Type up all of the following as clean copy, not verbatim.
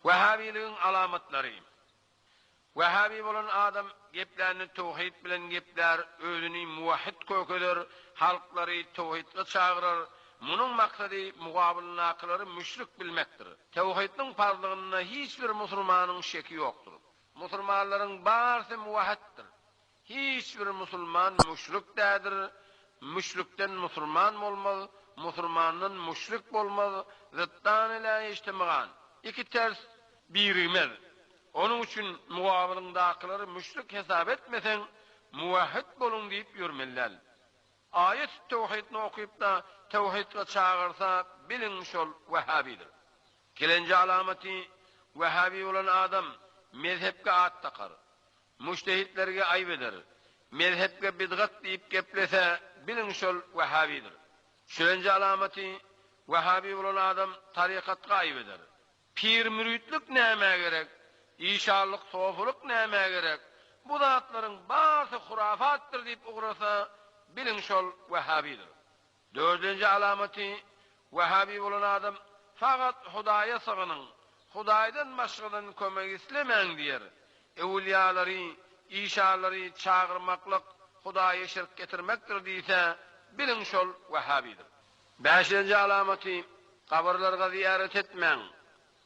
Vehhabiliğin alamatları. Vehhabi bolan adam geplerini tevhid bilen gepler, özüni muvahhid kökeder, halkları tevhidge çağırır. Munun maksadi mugabilini akılları müşrik bilmektir. Tevhidin farlığına hiçbir musulmanın şeki yoktur. Musulmanların barsı muvahhiddir. Hiçbir musulman müşrik değildir. Müşrikten musulman olmaz, musulmanın müşrik olmaz, zıttan ile içtimagan. İki ters birimez. Onun için mugabilin akılları müşrik hesap etmesen, muvahhid bolun deyip yürmeliler. Ayet tevhidini okuyup da tevhidge çağırsa bilin şol Vehhabidir. Kilenci alameti Vehhabi olan adam mezhepke at takar. Müştehitlerge ayıp eder. Mezhepke bidgat deyip geplese bilin şol Vehhabidir. Şölenci alameti Vehhabi olan adam tarikatka ayıp eder. Pir müritlik neme gerek? İşarlık, sofuluk neme gerek? Bu zatların bazı hurafattır deyip uğrasa bilin şol Vehhabidir. Dördüncü alameti Vehhabi olan adam fakat Hudaya sığının, Hudaydan başkadan kömek islemen diyer. Evliyaları, işarları çağırmaklık Hudaya şirk getirmektir deyse bilin şol Vehhabidir. Beşinci alameti kabirlerine ziyaret etmen.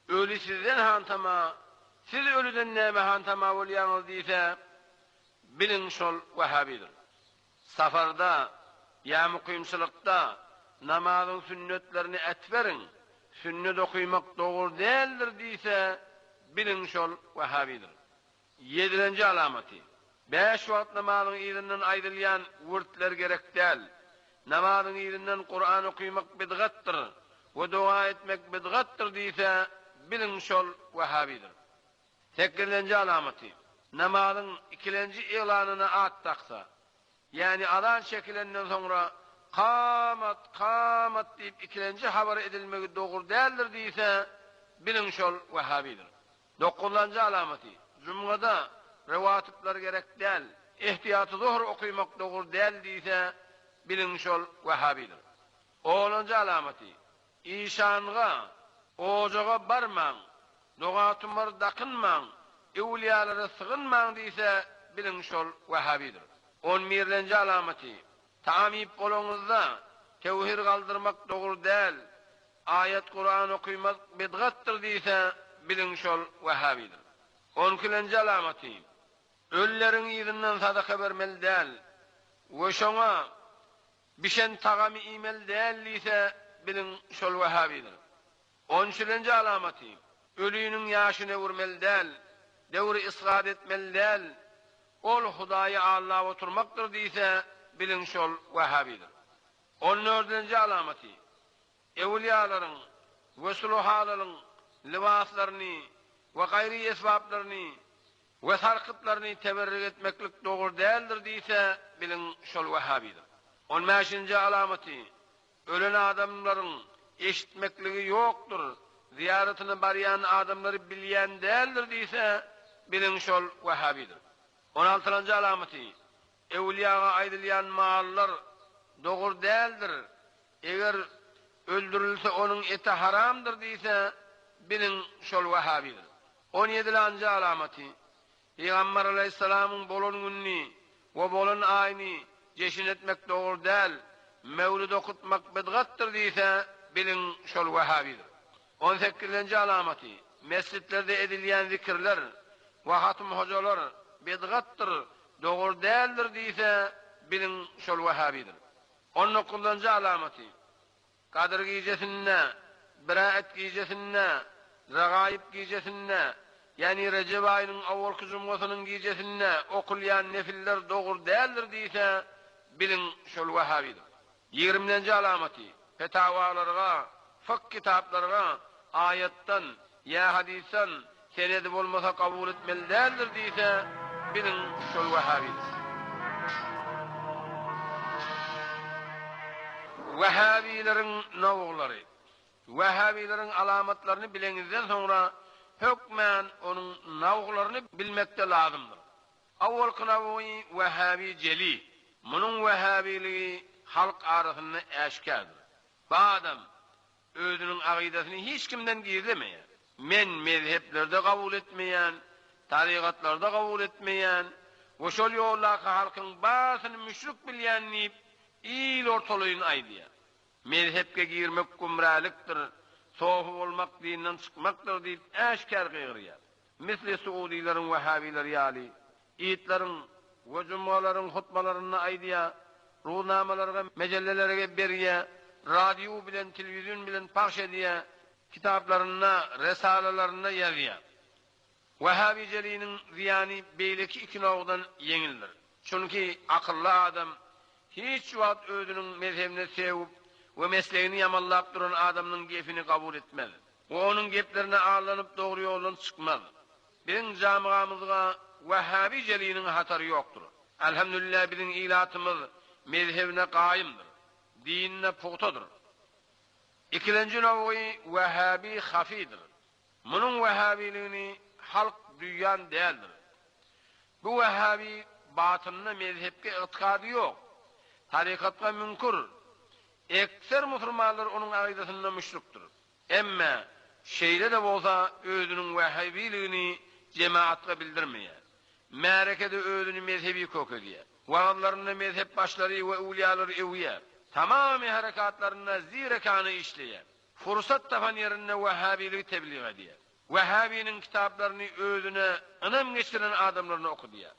Ölü sizden hantama, siz ölüden neme hantama olyanız deyse bilin şol Vehhabidir. Safarda ya mukimçılıkta namazın sünnetlerini etverin, sünnet okuymak doğru değildir deyse bilin şol Vehhabidir. Yedinci alameti 5 vakit namazın iyilinden ayrılayan vurtlar gerek değil. Namazın iyilinden Kur'an okuymak bidgattır ve dua etmek bidgattır deyse bilin şol Vehhabidir. 8. alameti namazın 2. ilanına at taksa, yani adan çekilenden sonra kamat deyip 2. haber edilmeki doğru değildir deyse bilin şol Vehhabidir. 9. alameti Cuma'da revatipler gerek değil, ihtiyatı zuhur okuymak doğru değil deyse bilin şol Vehhabidir. 10. alameti İşanğa, ocağa barman, dogatımlar dakınman, evliyalara sığınman deyse bilin şol Vehhabidir. 11. alameti tamip olunuzda tevhid kaldırmak doğru değil, ayet Kur'an okuymak bidgattır deyse bilin şol Vehhabidir. 12. alameti ölülerin izinden sadaka vermeli değil ve şona bişen tagami imel değil deyse bilin şol Vehhabidir. 13. alameti ölüünün yaşını vurmeli değil, devri israt etmeli değil, ol Hudaya Allah'a oturmaktır deyse bilin şol Vehhabidir. 14. alameti evliyaların ve suluhaların libaslarını ve gayri esbablarını ve sarkıtlarını teberrük etmeklik doğru değildir deyse bilin şol Vehhabidir. 15. alameti ölen adamların eşitmekliği yoktur, ziyaretine barayan adamları bilyen değildir deyse bilin şol Vehhabidir. 16. alameti evliyaga aydılyan maallar doğru değildir, eğer öldürülse onun eti haramdır deyse bilin şol Vehhabidir. 17. alameti Peygamber Aleyhisselam'ın bolun günni ve bolun ayini ceşin etmek doğru değil, mevlid okutmak bidgattır deyse bilin şol Vehhabidir. 18. alameti mescitlerde edilyen zikirler ve hatım hocalar bidgattır, doğru değildir deyse bilin şol Vehhabidir. 19. alameti Kadir giycesinne, beraat giycesinne, regaib giycesinne, yani Recep ayının avvalki cumhursunun giycesinne okulyan nefiller doğru değildir deyse bilin şol Vehhabidir. 20. alameti fetavalarga, fıkh kitaplarga ayetten ya hadisen senedi olmasa kabul etmeli değildir deyse bilin şol Vehhabidir. Vehhabilerin navukları, Vehhabilerin alamatlarını bilenizden sonra hükmen onun navuklarını bilmekte lazımdır. Avvalki navuğu Vehhabi celi, bunun Vehhabiliği halk arasında eşkardır. Bu adam özünün akidesini hiç kimden gizlemeyer. men mezheplerde kabul etmeyen, tarikatlarda kabul etmeyen, o şol yollaki halkın basını müşrik bilýänni il ortalygyny aýdýar. Mezhepke girmek gumralyktır, sofu bolmak dinden çykmakdyr diýip äşkär gyrýar. Misli Suudilerin Wahhabiler ýaly, iýitlerin we jumalaryň hutbalaryny aýdýar, ruhnamalarga, mejellelerge berýär, radio bilen, telewizyon bilen pahş edýär, kitaplarına, resalalaryna ýazýar. Wahhabijeliğinin ziyani beýleki iki nowdan yeňildir. Çünki akıllı adam hiç wagt özünün mezhebine sevip ve mesleğini yamallap duran adamın gefini kabul etmez. O onun geplerine ağlanıp doğru yoldan çıkmaz. Bizim camiamızda Wahhabijeliğinin hatarı yoktur. Elhamdülillah bizim ilatımız mezhebine kaimdir. Dinine puhtadır. İkinci novi Wahhabi hafidir. Bunun Wahhabiliğini halk duyan değildir. Bu Wahhabi batınına mezhepke itikadi yok. Tarikatka münkur. Ekser musulmanlar onun akidasında müşriktir. Emme şeyle de bolsa özünün Wahhabiliğini cemaatka bildirmeýär. Märekede özünü mezhebi kökedýär. Wagtlarynda mezhep başlary we uliýalary ewýär. Tamamy harekatlaryna zirekany işleýär. Fursat tapan ýerinde Wahhabiligi tebliğ edýär. Wahhabinin kitaplarını özüne ınam geçiren adamlarını okudýar.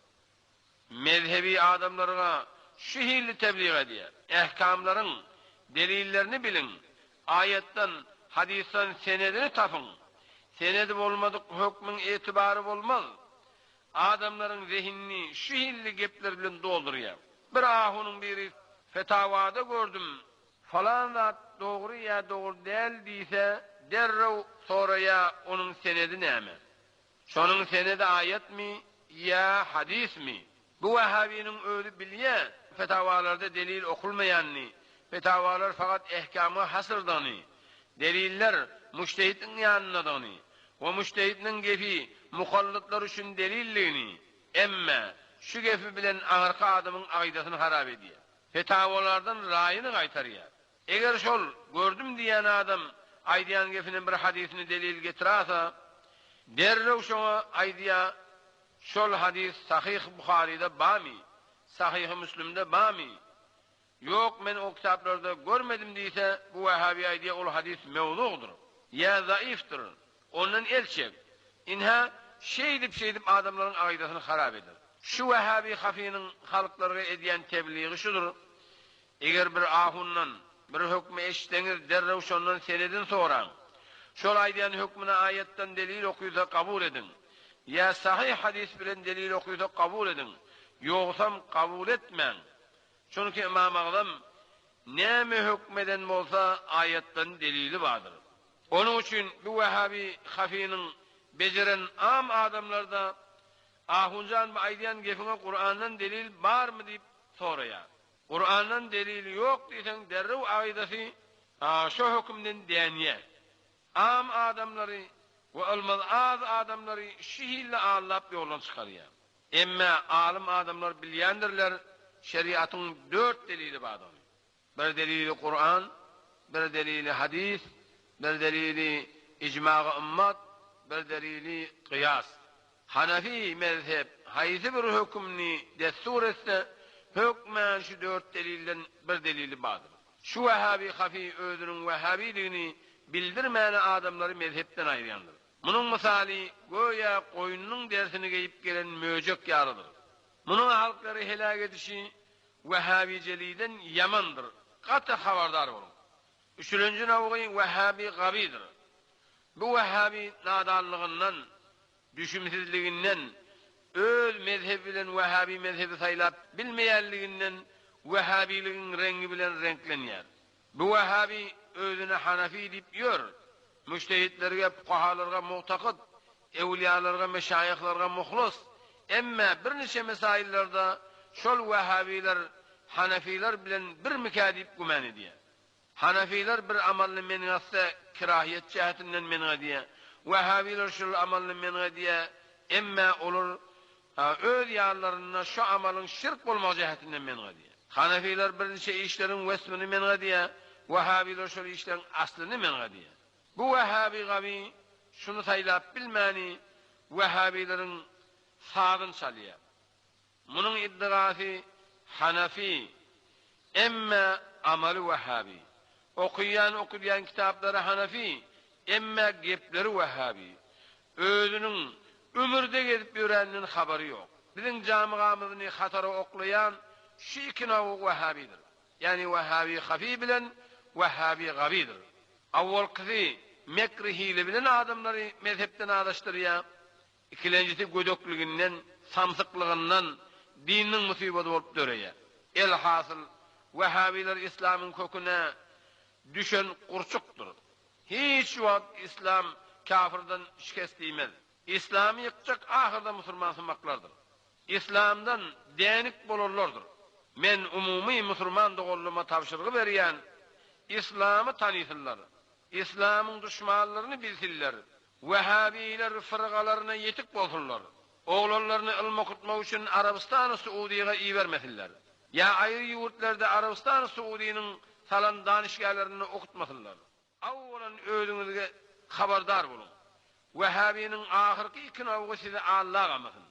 Mezhebi adamlarına şu hilli tebliğ edýär. Ehkamların delillerini bilin. Ayetten, hadisten senedini tapın. Senedi bolmadık hükmün itibarı bolmaz. Adamların zihnini şu hilli gepler bilen doldurýar. Bir ahunun biri fetavada gördüm. Falan zat doğru ya doğru değil diýse derrew soraya onun senedi näme? Şonun senedi ayet mi ya hadis mi? Bu Wahhabinin öýle bilýär. Fetavalarda delil okulmayanny, fetavalar fakat ehkamı hasırdany. Deliller müştehidin ýanynadany. O müştehidinin gepi muhallatlar üçün delilligini, emme şu gepi bilen aňyrky adamyň aýdasyny harap edýär. Fetavalardan raýyny gaýtarýar. Eger şol gördüm diýen adam aýdýan gepinin bir hadisini delil getirasa, derrew şoňa aýdýar, şol hadis Sahih Buhari'de bami, Sahih Müslim'de bami. Yok men o kitaplarda görmedim diýse, bu Wahhabi aýdýar ol hadis mevzudur. Ya zaiftir. Ondan elçek. İnha şeydip adamların aýdasyny harap eder. Şu Wahhabi hafinin halklara edýän tebliği şudur. Eger bir ahundan bir hükmü eşitdeňiz derrew şondan senedin soraň. Şol aýdýan hükmüne ayetten delil okuysa kabul edin. Ya sahih hadis bilen delil okuysa kabul edin. Yoksam kabul etmeň. Çünkü İmam Azam näme hükmeden bolsa ayetten delili vardır. Onun için bu Wahhabi hafinin beceren am adamlarda ahuncan aýdýan gepine Kur'an'dan delil bar mı diýip soraýar. Kur'an'dan delili yok diýsen derrew aýdasy şu hükümden diýenýär. Am adamları we olmaz az adamları şihille allap ýoldan çykarýar. Emme alim adamlar bilýändirler şeriatın 4 delili bardyr. Bir delili Kur'an, bir delili hadis, bir delili icma-ı ümmet, bir delili kıyas. Hanefi mezhep haysi bir hükümni destur etse hükmen şu 4 delilden bir delili bardyr. Şu Wahhabi hafi özünün Wahhabiliğini bildirmeyen adamları mezhepten aýrýandyr. Bunun misali goýa koyunun dersini geyip gelen möjek ýarydyr. Bunun halkları helak edişi Wahhabijeliğden yamandır. Katı habardar olun. Üçüncü navgy Wahhabi gabidir. Bu Wahhabi nadanlığından, düşümsizliginden, öz mezhebi bilen Wahhabi mezhebi saylap bilmeýänliginden Wahhabiliğin rengi bilen renklenýär. Bu Wahhabi özüne Hanafi diýip ýör. Müştehitlerge, fuqahalarga muhtakid, evliyalarga, meşayihlarga muhlis. Emme bir neçe mesaillerde şol Wahhabiler Hanafiler bilen bir mikadip güman edýär. Hanafiler bir amalyny menýatsa kirahiyet cehetinden men edýär. Wahhabiler şol amalyny men edýär. Emme olur öz ýarlaryna şu amalyň şirk bolmak cehetinden men edýär. Hanafiler bir neçe işlerin wesmini men edýär. Wahhabiler şol işlerin aslyny men edýär. Bu Wahhabi gabi şunu saylap bilmäni Vehhabilerin sağın çalýar. Munun iddiası Hanafi, emme amalı Vehhabi. Okuyan kitapları Hanafi, emme gepleri Vehhabi. Özünün ömürde gedip ýöreninin habary ýok. Biziň jamigamyzyny hatara oklayan şu iki nawy Vehhabidir. Yani Vehhabi hafi bilen Vehhabi gabidir. Awwalky mekri hile bilen adamlary mezhepden adaşdyrýar. İkincisi gödöklüginden, samsıklığından dinin musibeti bolup döreýär. Elhasıl Vehhabiler İslam'ın köküne düşen kurçuktur. Hiç wagt İslam kafirden şikest diýmez. İslam'ı yıkacak ahirde musulman sınmaklardır. İslam'dan denik bolurlardır. Men umumi musulman doğulluma tavşırgı berýän İslam'ı tanysınlar. İslam'ın düşmanlaryny bilsinler. Vehhabiler fırgalarına yetik bolsunlar. Oğlanlarını ilm okutmak için Arabistan-ı Suudiýe iýermesinler. Ya ayrı yurtlarda Arabistan-ı Suudiýanyň salan danışgahlarını okutmasınlar. Awwalan özüňizge habardar bolun. Vehhabinin ahirki iki nawy sizi Allah gamasın.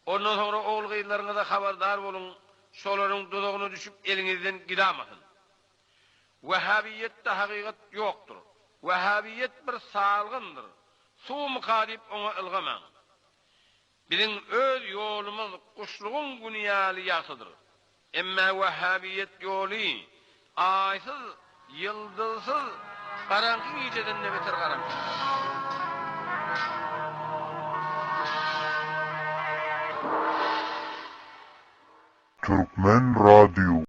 Ondan sonra oğulgylaryňyza habardar bolun. Şolaryň dozagyna düşüp eliňizden gidamasın. Vehhabiyetde hakikat yoktur. Vehhabiyet bir salgındır. Su mukarip ona ılgamaň. Biziň öz ýolumyz kuşlugyň günýaly ýasydyr. Emma Vehhabiyet ýoly aýsyz, ýyldızsyz, garaňky geceden de beter garaňky. Türkmen Radio